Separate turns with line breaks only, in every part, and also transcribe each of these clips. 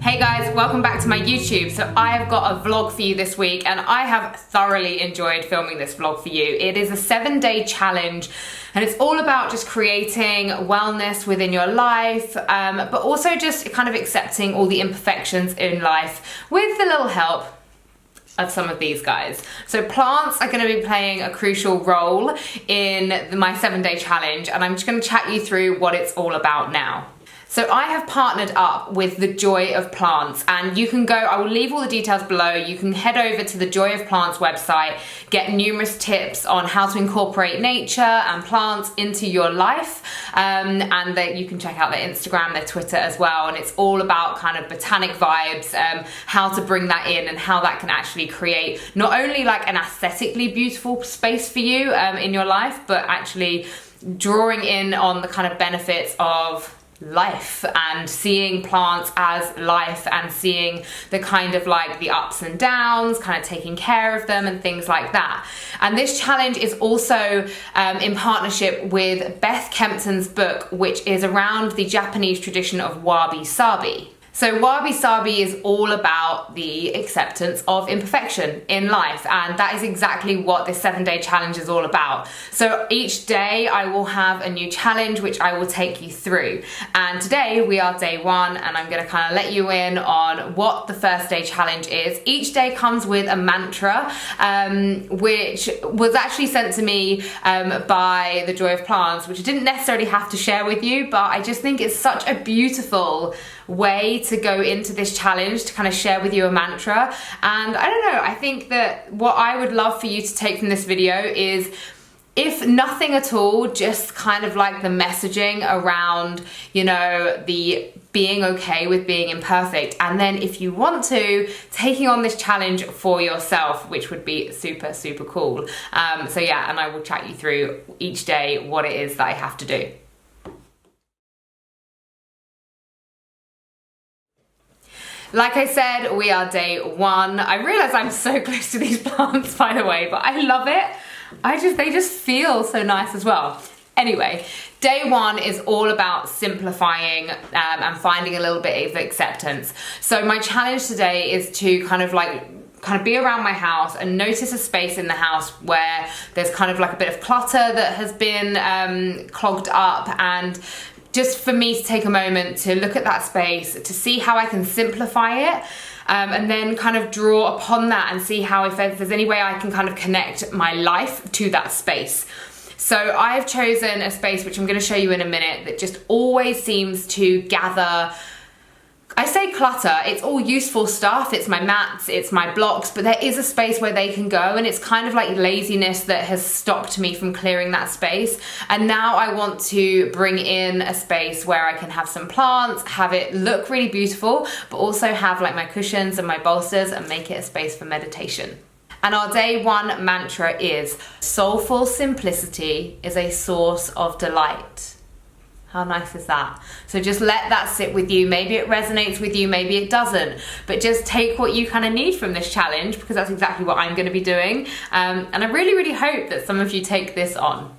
Hey guys, welcome back to my YouTube. So I have got a vlog for you this week and I have thoroughly enjoyed filming this vlog for you. It is a 7-day challenge and it's all about just creating wellness within your life, but also just kind of accepting all the imperfections in life with the little help of some of these guys. So plants are going to be playing a crucial role in my 7-day challenge, and I'm just going to chat you through what it's all about now. So I have partnered up with Thejoyofplants, and you can go, I will leave all the details below. You can head over to the Thejoyofplants website, get numerous tips on how to incorporate nature and plants into your life, and that you can check out their Instagram, their Twitter as well, and it's all about kind of botanic vibes, how to bring that in and how that can actually create not only like an aesthetically beautiful space for you in your life, but actually drawing in on the kind of benefits of life and seeing plants as life and seeing the kind of like the ups and downs, kind of taking care of them and things like that. And this challenge is also in partnership with Beth Kempton's book, which is around the Japanese tradition of WABI-SABI. So WABI-SABI is all about the acceptance of imperfection in life, and that is exactly what this 7-day challenge is all about. So each day I will have a new challenge which I will take you through, and today we are day 1 and I'm going to kind of let you in on what the first day challenge is. Each day comes with a mantra which was actually sent to me by Thejoyofplants, which I didn't necessarily have to share with you, but I just think it's such a beautiful way to go into this challenge, to kind of share with you a mantra. And I don't know, I think that what I would love for you to take from this video is, if nothing at all, just kind of like the messaging around, you know, the being okay with being imperfect, and then if you want to, taking on this challenge for yourself, which would be super, super cool. So yeah, and I will chat you through each day what it is that I have to do. Like I said, we are day 1. I realize I'm so close to these plants, by the way, but I love it. They just feel so nice as well. Anyway, day 1 is all about simplifying and finding a little bit of acceptance. So my challenge today is to kind of be around my house and notice a space in the house where there's kind of like a bit of clutter that has been clogged up, and just for me to take a moment to look at that space, to see how I can simplify it, and then kind of draw upon that and see how, if there's any way I can kind of connect my life to that space. So I've chosen a space which I'm going to show you in a minute that just always seems to gather, I say clutter, it's all useful stuff, it's my mats, it's my blocks, but there is a space where they can go, and it's kind of like laziness that has stopped me from clearing that space. And now I want to bring in a space where I can have some plants, have it look really beautiful, but also have like my cushions and my bolsters and make it a space for meditation. And our day 1 mantra is, soulful simplicity is a source of delight. How nice is that? So just let that sit with you. Maybe it resonates with you, maybe it doesn't, but just take what you kind of need from this challenge, because that's exactly what I'm going to be doing. And I really, really hope that some of you take this on.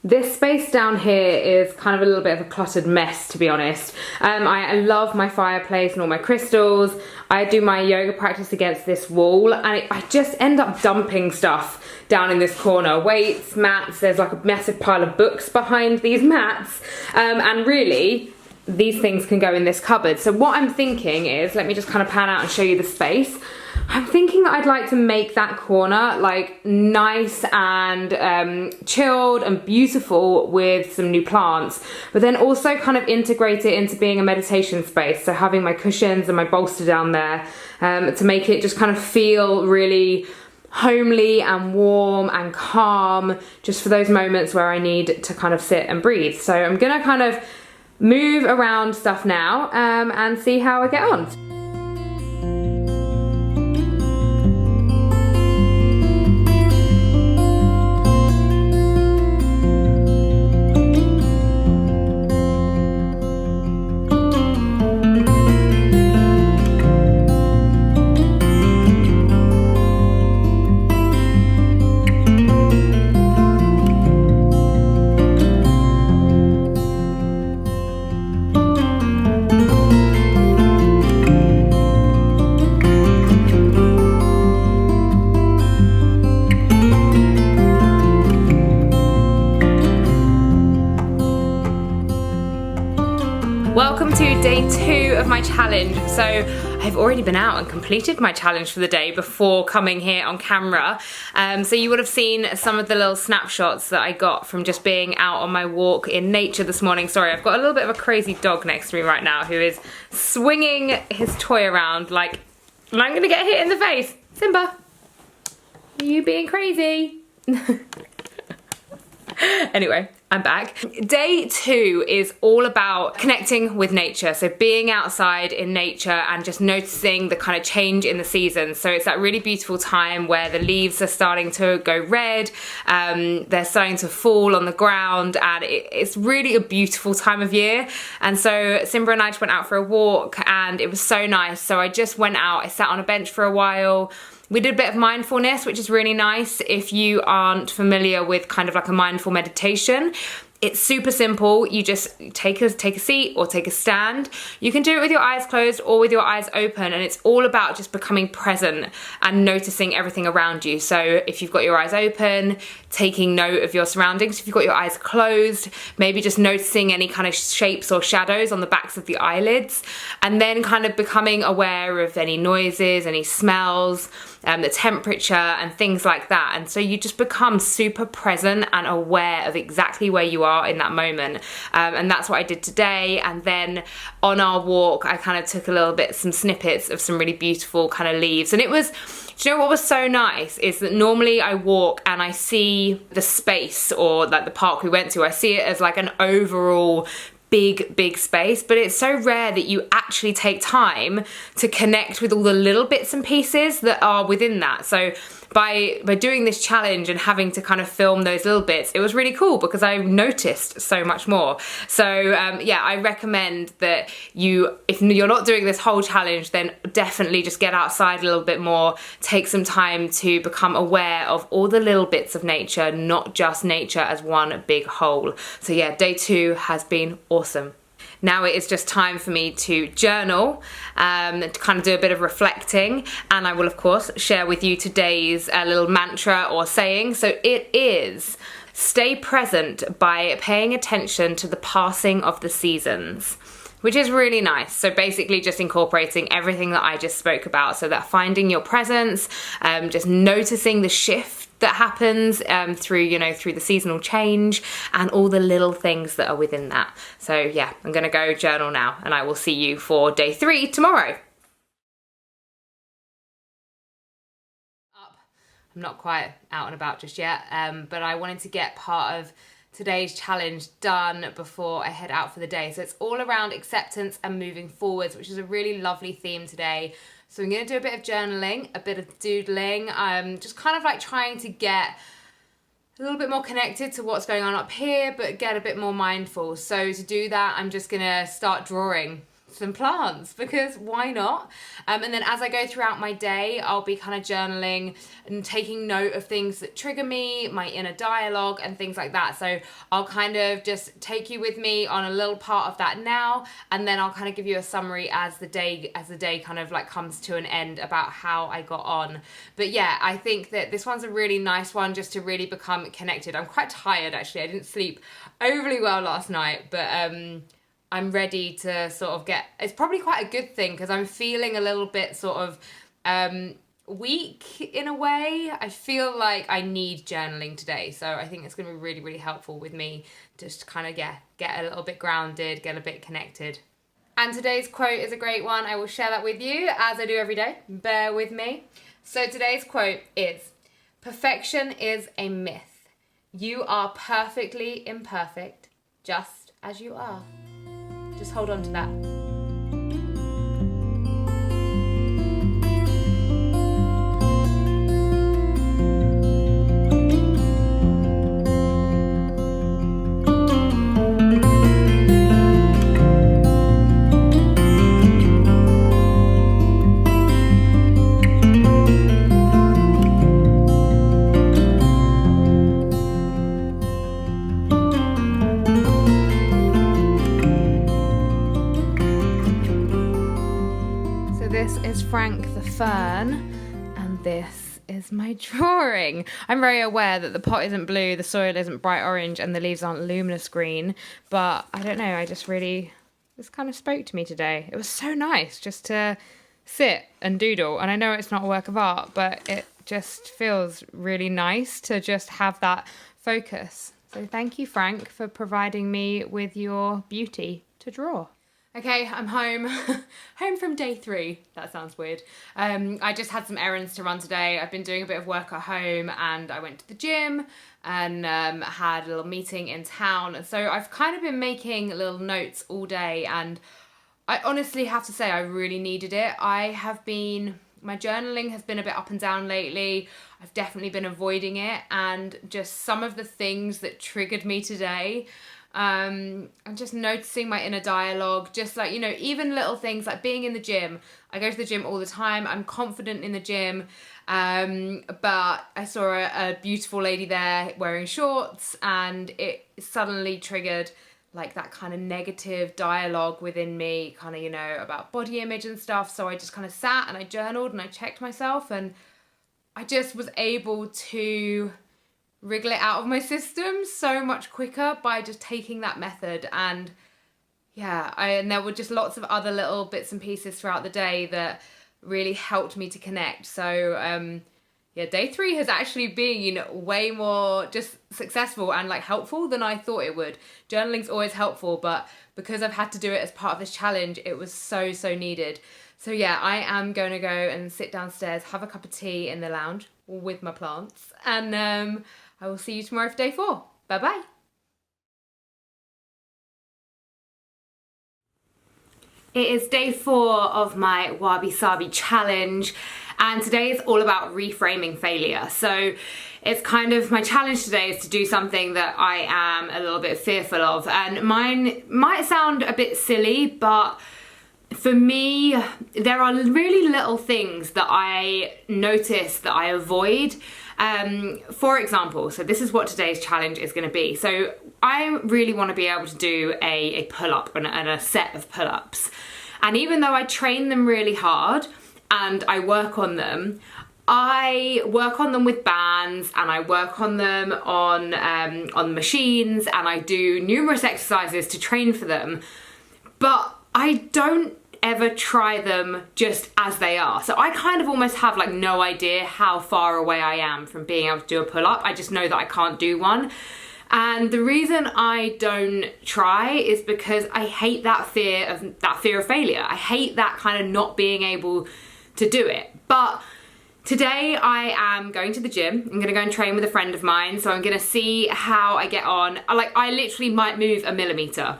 This space down here is kind of a little bit of a cluttered mess, to be honest. I love my fireplace and all my crystals. I do my yoga practice against this wall, and I just end up dumping stuff down in this corner. Weights, mats, there's like a massive pile of books behind these mats. And really, these things can go in this cupboard. So what I'm thinking is, let me just kind of pan out and show you the space. I'm thinking that I'd like to make that corner like nice and chilled and beautiful with some new plants, but then also kind of integrate it into being a meditation space. So having my cushions and my bolster down there to make it just kind of feel really homely and warm and calm, just for those moments where I need to kind of sit and breathe. So I'm gonna kind of move around stuff now and see how I get on. Welcome to day 2 of my challenge. So I've already been out and completed my challenge for the day before coming here on camera. So you would have seen some of the little snapshots that I got from just being out on my walk in nature this morning. Sorry, I've got a little bit of a crazy dog next to me right now who is swinging his toy around like I'm gonna get hit in the face. Simba, are you being crazy? Anyway, I'm back. Day 2 is all about connecting with nature. So being outside in nature and just noticing the kind of change in the seasons. So it's that really beautiful time where the leaves are starting to go red, they're starting to fall on the ground, and it's really a beautiful time of year. And so Simba and I just went out for a walk and it was so nice. So I just went out, I sat on a bench for a while. We did a bit of mindfulness, which is really nice if you aren't familiar with kind of like a mindful meditation. It's super simple. You just take a seat or take a stand. You can do it with your eyes closed or with your eyes open, and it's all about just becoming present and noticing everything around you. So if you've got your eyes open, taking note of your surroundings. If you've got your eyes closed, maybe just noticing any kind of shapes or shadows on the backs of the eyelids, and then kind of becoming aware of any noises, any smells, the temperature and things like that. And so you just become super present and aware of exactly where you are in that moment. And that's what I did today. And then on our walk, I kind of took a little bit, some snippets of some really beautiful kind of leaves. And it was, do you know what was so nice is that normally I walk and I see the space, or like the park we went to, I see it as like an overall big space, but it's so rare that you actually take time to connect with all the little bits and pieces that are within that. So by doing this challenge and having to kind of film those little bits, it was really cool because I noticed so much more. So yeah, I recommend that if you're not doing this whole challenge, then definitely just get outside a little bit more, take some time to become aware of all the little bits of nature, not just nature as one big whole. So yeah, day 2 has been awesome. Now it is just time for me to journal, to kind of do a bit of reflecting, and I will of course share with you today's little mantra or saying. So it is, stay present by paying attention to the passing of the seasons, which is really nice. So basically just incorporating everything that I just spoke about, so that finding your presence, just noticing the shift that happens through the seasonal change and all the little things that are within that. So yeah, I'm gonna go journal now, and I will see you for day 3 tomorrow. I'm not quite out and about just yet, but I wanted to get part of today's challenge done before I head out for the day. So it's all around acceptance and moving forwards, which is a really lovely theme today. So I'm going to do a bit of journaling, a bit of doodling, just kind of like trying to get a little bit more connected to what's going on up here, but get a bit more mindful. So to do that, I'm just going to start drawing some plants, because why not? And then as I go throughout my day, I'll be kind of journaling and taking note of things that trigger me, my inner dialogue and things like that. So I'll kind of just take you with me on a little part of that now, and then I'll kind of give you a summary as the day kind of like comes to an end about how I got on. But yeah, I think that this one's a really nice one just to really become connected. I'm quite tired actually. I didn't sleep overly well last night, but I'm ready to sort of it's probably quite a good thing because I'm feeling a little bit sort of weak in a way. I feel like I need journaling today. So I think it's going to be really, really helpful with me just to kind of get a little bit grounded, get a bit connected. And today's quote is a great one. I will share that with you as I do every day. Bear with me. So today's quote is, "Perfection is a myth. You are perfectly imperfect, just as you are." Just hold on to that. Frank the Fern, and this is my drawing. I'm very aware that the pot isn't blue, the soil isn't bright orange, and the leaves aren't luminous green, but I don't know, I just really this kind of spoke to me today. It was so nice just to sit and doodle. And I know it's not a work of art, but it just feels really nice to just have that focus. So thank you, Frank, for providing me with your beauty to draw. Okay, I'm home. Home from day 3. That sounds weird. I just had some errands to run today. I've been doing a bit of work at home and I went to the gym and had a little meeting in town. And so I've kind of been making little notes all day, and I honestly have to say I really needed it. My journaling has been a bit up and down lately. I've definitely been avoiding it, and just some of the things that triggered me today, I'm just noticing my inner dialogue, just like, you know, even little things like being in the gym. I go to the gym all the time. I'm confident in the gym. But I saw a beautiful lady there wearing shorts, and it suddenly triggered like that kind of negative dialogue within me, kind of, you know, about body image and stuff. So I just kind of sat and I journaled and I checked myself, and I just was able to wriggle it out of my system so much quicker by just taking that method. And yeah, and there were just lots of other little bits and pieces throughout the day that really helped me to connect. So yeah, day 3 has actually been way more just successful and like helpful than I thought it would. Journaling's always helpful, but because I've had to do it as part of this challenge, it was so needed. So yeah, I am going to go and sit downstairs, have a cup of tea in the lounge with my plants, and I will see you tomorrow for day 4. Bye bye. It is day 4 of my WABI-SABI challenge, and today is all about reframing failure. So it's kind of, my challenge today is to do something that I am a little bit fearful of, and mine might sound a bit silly, but for me, there are really little things that I notice that I avoid. For example, so this is what today's challenge is going to be. So I really want to be able to do a pull-up and a set of pull-ups. And even though I train them really hard and I work on them with bands, and I work on them on machines, and I do numerous exercises to train for them, but I don't ever try them just as they are. So I kind of almost have like no idea how far away I am from being able to do a pull-up. I just know that I can't do one. And the reason I don't try is because I hate that fear of failure. I hate that kind of not being able to do it. But today I am going to the gym. I'm gonna go and train with a friend of mine. So I'm gonna see how I get on. I literally might move a millimeter.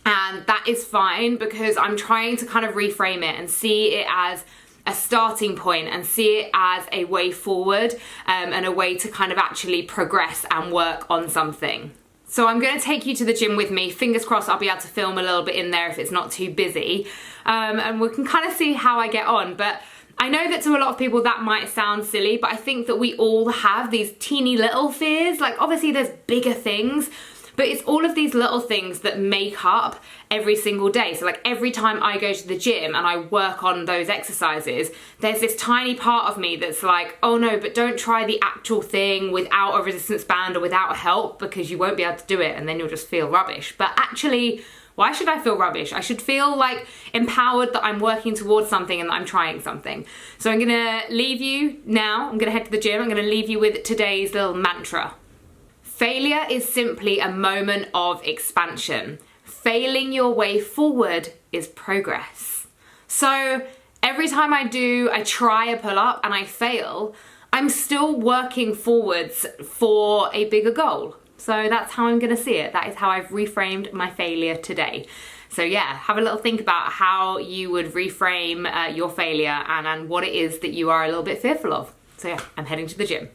And that is fine, because I'm trying to kind of reframe it and see it as a starting point and see it as a way forward, and a way to kind of actually progress and work on something. So I'm going to take you to the gym with me. Fingers crossed I'll be able to film a little bit in there if it's not too busy, and we can kind of see how I get on. But I know that to a lot of people that might sound silly, but I think that we all have these teeny little fears. Like, obviously there's bigger things, but it's all of these little things that make up every single day. So like every time I go to the gym and I work on those exercises, there's this tiny part of me that's like, oh no, but don't try the actual thing without a resistance band or without help, because you won't be able to do it and then you'll just feel rubbish. But actually, why should I feel rubbish? I should feel like empowered that I'm working towards something and that I'm trying something. So I'm gonna leave you now. I'm gonna head to the gym. I'm gonna leave you with today's little mantra. Failure is simply a moment of expansion. Failing your way forward is progress. So every time I try a pull-up and I fail, I'm still working forwards for a bigger goal. So that's how I'm gonna see it. That is how I've reframed my failure today. So yeah, have a little think about how you would reframe your failure and what it is that you are a little bit fearful of. So yeah, I'm heading to the gym.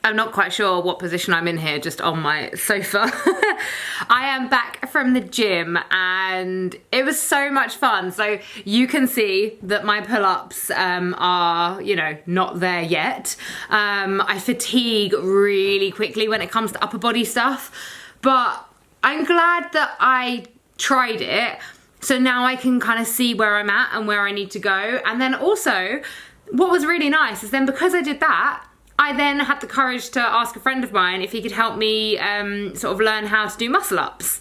I'm not quite sure what position I'm in here, just on my sofa. I am back from the gym and it was so much fun. So you can see that my pull-ups are, you know, not there yet. I fatigue really quickly when it comes to upper body stuff, but I'm glad that I tried it. So now I can kind of see where I'm at and where I need to go. And then also, what was really nice is then because I did that, I then had the courage to ask a friend of mine if he could help me sort of learn how to do muscle ups.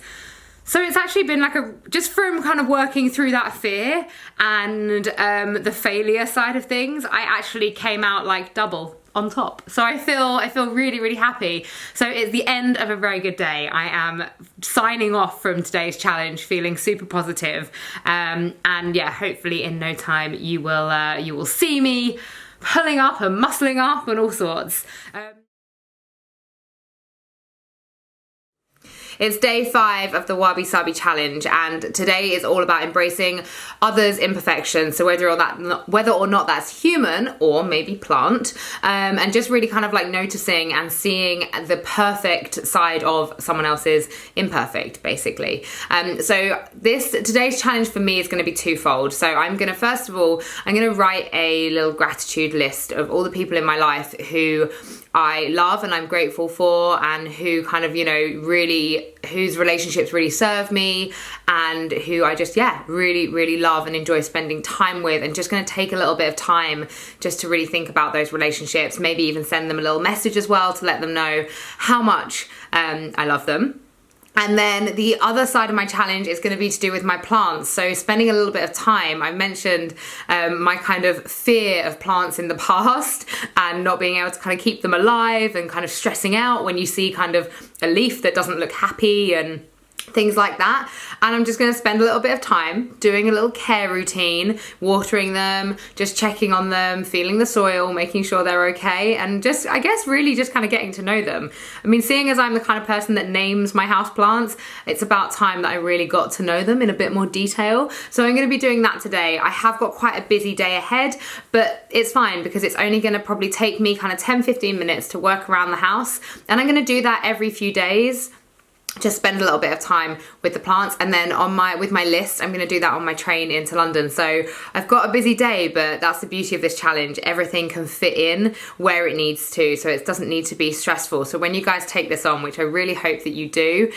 So it's actually been like just from kind of working through that fear and the failure side of things, I actually came out like double on top. So I feel really, really happy. So it's the end of a very good day. I am signing off from today's challenge feeling super positive. And yeah, hopefully in no time you will see me pulling up and muscling up and all sorts. It's day 5 of the WABI-SABI challenge, and today is all about embracing others' imperfections. So whether or not that's human or maybe plant, and just really kind of like noticing and seeing the perfect side of someone else's imperfect, basically. So today's challenge for me is going to be twofold. So I'm going to, first of all, I'm going to write a little gratitude list of all the people in my life who I love and I'm grateful for, and who kind of, you know, really, whose relationships really serve me, and who I just, yeah, really, really love and enjoy spending time with. And just going to take a little bit of time just to really think about those relationships, maybe even send them a little message as well to let them know how much I love them. And then the other side of my challenge is going to be to do with my plants. So spending a little bit of time. I mentioned my kind of fear of plants in the past and not being able to kind of keep them alive and kind of stressing out when you see kind of a leaf that doesn't look happy and things like that. And I'm just going to spend a little bit of time doing a little care routine, watering them, just checking on them, feeling the soil, making sure they're okay, and just, I guess, really just kind of getting to know them. I mean, seeing as I'm the kind of person that names my houseplants, it's about time that I really got to know them in a bit more detail. So I'm going to be doing that today. I have got quite a busy day ahead, but it's fine because it's only going to probably take me kind of 10-15 minutes to work around the house, and I'm going to do that every few days. Just spend a little bit of time with the plants, and then with my list, I'm going to do that on my train into London. So I've got a busy day, but that's the beauty of this challenge. Everything can fit in where it needs to, so it doesn't need to be stressful. So when you guys take this on, which I really hope that you do,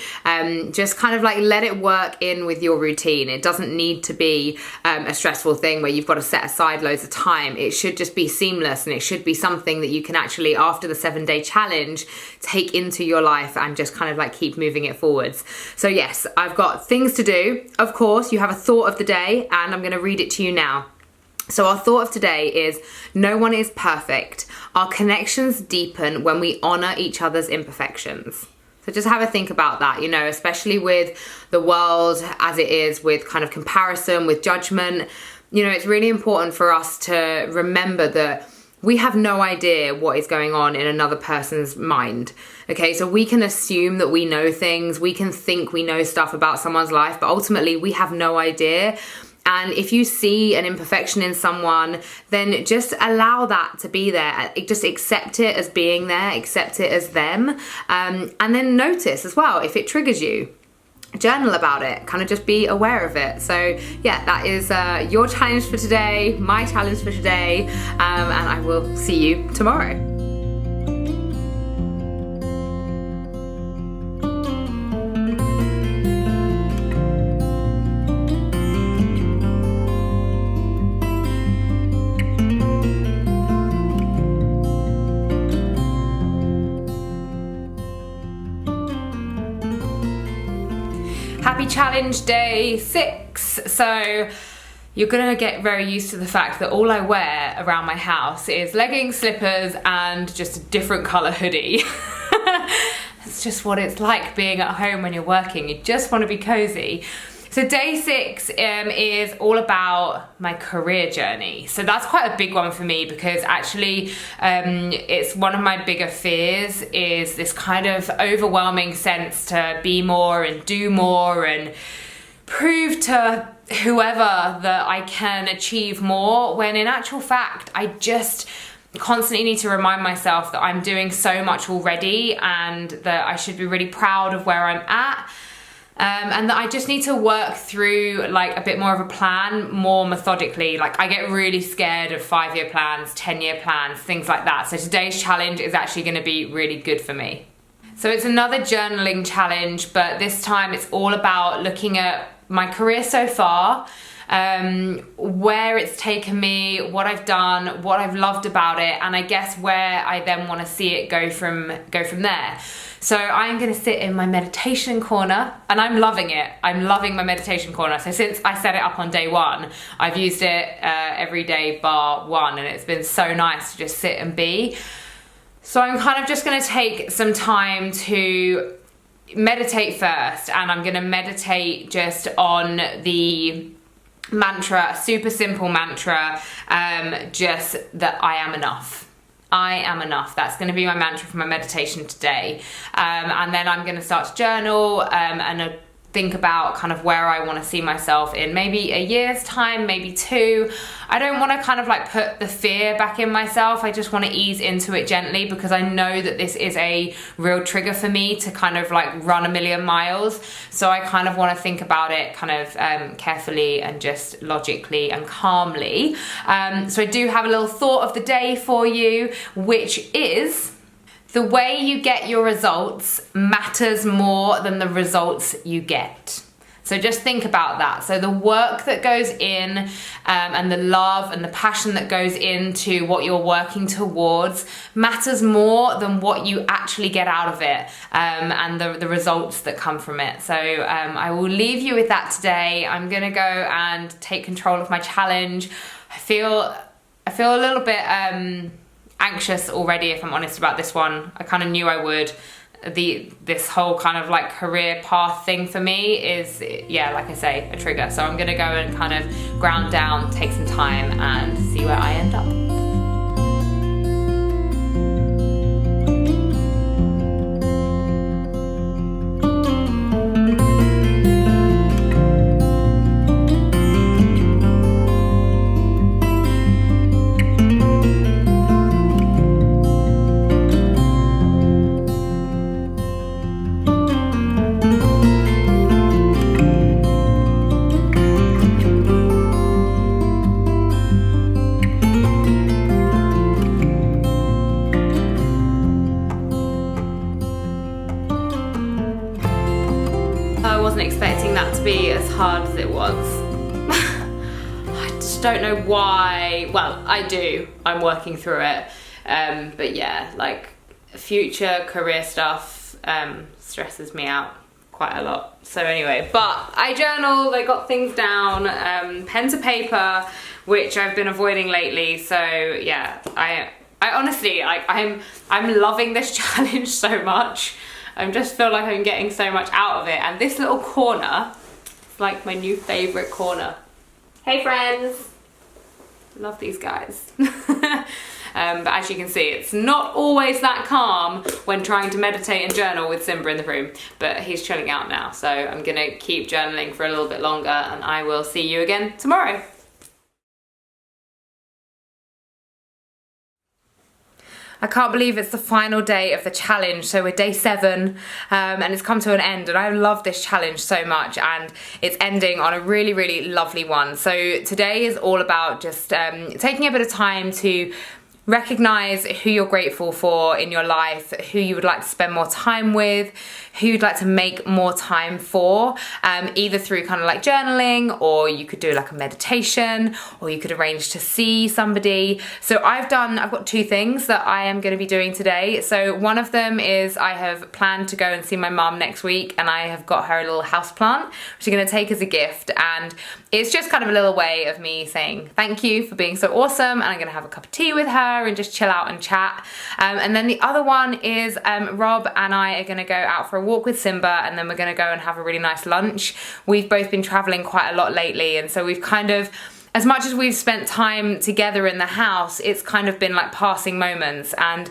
just kind of like let it work in with your routine. It doesn't need to be a stressful thing where you've got to set aside loads of time. It should just be seamless, and it should be something that you can actually, after the 7-day challenge, take into your life and just kind of like keep moving it forwards. So yes, I've got things to do. Of course, you have a thought of the day, and I'm going to read it to you now. So our thought of today is, no one is perfect. Our connections deepen when we honor each other's imperfections. So just have a think about that, you know, especially with the world as it is, with kind of comparison, with judgment. You know, it's really important for us to remember that we have no idea what is going on in another person's mind. Okay, so we can assume that we know things, we can think we know stuff about someone's life, but ultimately we have no idea. And if you see an imperfection in someone, then just allow that to be there. Just accept it as being there, accept it as them, and then notice as well if it triggers you. Journal about it, kind of just be aware of it. So yeah, that is your challenge for today, my challenge for today, and I will see you tomorrow. Happy challenge day 6. So you're gonna get very used to the fact that all I wear around my house is leggings, slippers, and just a different colour hoodie. It's just what it's like being at home when you're working. You just want to be cozy. So day 6 is all about my career journey. So that's quite a big one for me, because actually it's one of my bigger fears, is this kind of overwhelming sense to be more and do more and prove to whoever that I can achieve more, when in actual fact I just constantly need to remind myself that I'm doing so much already and that I should be really proud of where I'm at. And that I just need to work through like a bit more of a plan, more methodically. Like I get really scared of 5-year plans, 10-year plans, things like that. So today's challenge is actually going to be really good for me. So it's another journaling challenge, but this time it's all about looking at my career so far, where it's taken me, what I've done, what I've loved about it, and I guess where I then want to see it go from there. So I'm going to sit in my meditation corner, and I'm loving it. I'm loving my meditation corner. So since I set it up on day 1, I've used it every day bar 1, and it's been so nice to just sit and be. So I'm kind of just going to take some time to meditate first, and I'm going to meditate just on the mantra, super simple mantra, just that I am enough. I am enough. That's going to be my mantra for my meditation today. And then I'm going to start to journal and think about kind of where I want to see myself in maybe a year's time, maybe 2. I don't want to kind of like put the fear back in myself. I just want to ease into it gently, because I know that this is a real trigger for me to kind of like run a million miles. So I kind of want to think about it kind of carefully and just logically and calmly. So I do have a little thought of the day for you, which is: the way you get your results matters more than the results you get. So just think about that. So the work that goes in and the love and the passion that goes into what you're working towards matters more than what you actually get out of it and the results that come from it. So I will leave you with that today. I'm gonna go and take control of my challenge. I feel a little bit anxious already, if I'm honest, about this one. I kind of knew I would. This whole kind of like career path thing for me is, yeah, like I say, a trigger. So I'm gonna go and kind of ground down, take some time, and see where I end up. Expecting that to be as hard as it was. I just don't know why. Well, I do. I'm working through it. But yeah, like future career stuff stresses me out quite a lot. So anyway, but I journaled, I got things down, pen to paper, which I've been avoiding lately. So yeah, I honestly, I'm loving this challenge so much. I just feel like I'm getting so much out of it, and this little corner is like my new favorite corner. Hey friends, love these guys. But as you can see, it's not always that calm when trying to meditate and journal with Simba in the room, but he's chilling out now, so I'm gonna keep journaling for a little bit longer, and I will see you again tomorrow. I can't believe it's the final day of the challenge. So we're day 7 and it's come to an end, and I love this challenge so much, and it's ending on a really, really lovely one. So today is all about just taking a bit of time to recognize who you're grateful for in your life, who you would like to spend more time with, who you'd like to make more time for, either through kind of like journaling, or you could do like a meditation, or you could arrange to see somebody. So I've got 2 things that I am going to be doing today. So one of them is I have planned to go and see my mum next week, and I have got her a little house plant, which I'm going to take as a gift, and it's just kind of a little way of me saying thank you for being so awesome, and I'm going to have a cup of tea with her and just chill out and chat. And then the other one is Rob and I are going to go out for a walk with Simba, and then we're going to go and have a really nice lunch. We've both been traveling quite a lot lately, and so we've kind of, as much as we've spent time together in the house, it's kind of been like passing moments, and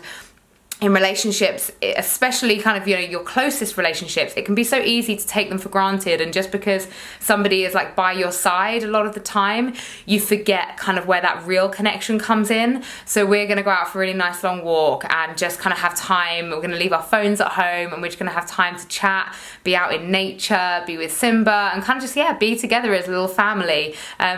in relationships, especially kind of, you know, your closest relationships, it can be so easy to take them for granted, and just because somebody is like by your side a lot of the time, you forget kind of where that real connection comes in. So we're gonna go out for a really nice long walk and just kind of have time. We're gonna leave our phones at home, and we're just gonna have time to chat, be out in nature, be with Simba, and kind of just, yeah, be together as a little family,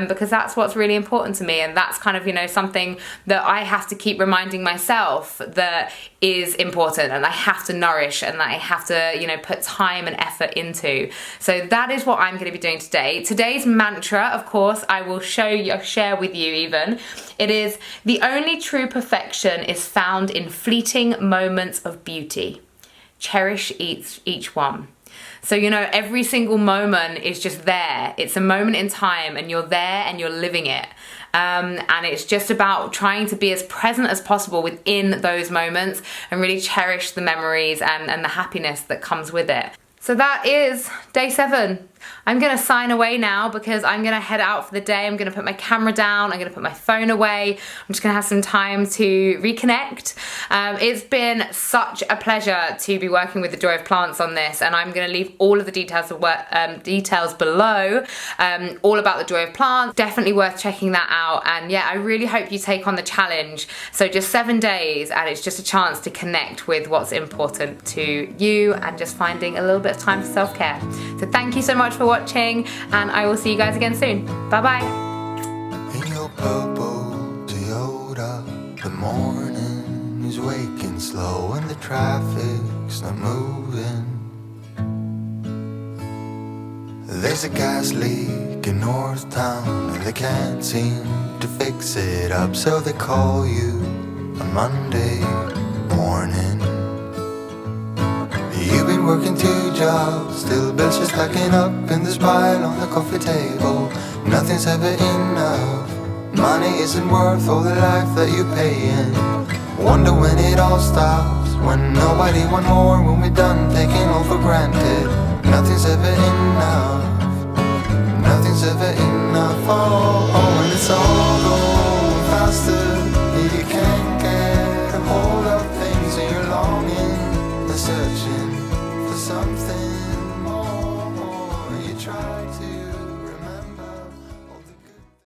because that's what's really important to me. And that's kind of, you know, something that I have to keep reminding myself that is important, and I have to nourish, and that I have to, you know, put time and effort into. So that is what I'm going to be doing today. Today's mantra, of course, I will share with you even. It is, the only true perfection is found in fleeting moments of beauty. Cherish each one. So, you know, every single moment is just there. It's a moment in time, and you're there and you're living it. And it's just about trying to be as present as possible within those moments, and really cherish the memories and the happiness that comes with it. So that is day 7. I'm gonna sign away now because I'm gonna head out for the day. I'm gonna put my camera down, I'm gonna put my phone away. I'm just gonna have some time to reconnect. It's been such a pleasure to be working with the Joy of Plants on this, and I'm gonna leave all of the details below, all about the Joy of Plants. Definitely worth checking that out. And yeah, I really hope you take on the challenge. So just 7 days, and it's just a chance to connect with what's important to you, and just finding a little bit of time for self-care. So thank you so much for watching, and I will see you guys again soon. Bye bye.
In your purple Toyota, the morning is waking slow and the traffic's not moving. There's a gas leak in North Town and they can't seem to fix it up, so they call you on Monday morning. You've been working 2 jobs, still bills just stacking up in this pile on the coffee table. Nothing's ever enough, money isn't worth all the life that you're paying. Wonder when it all stops, when nobody want more, when we're done taking all for granted. Nothing's ever enough.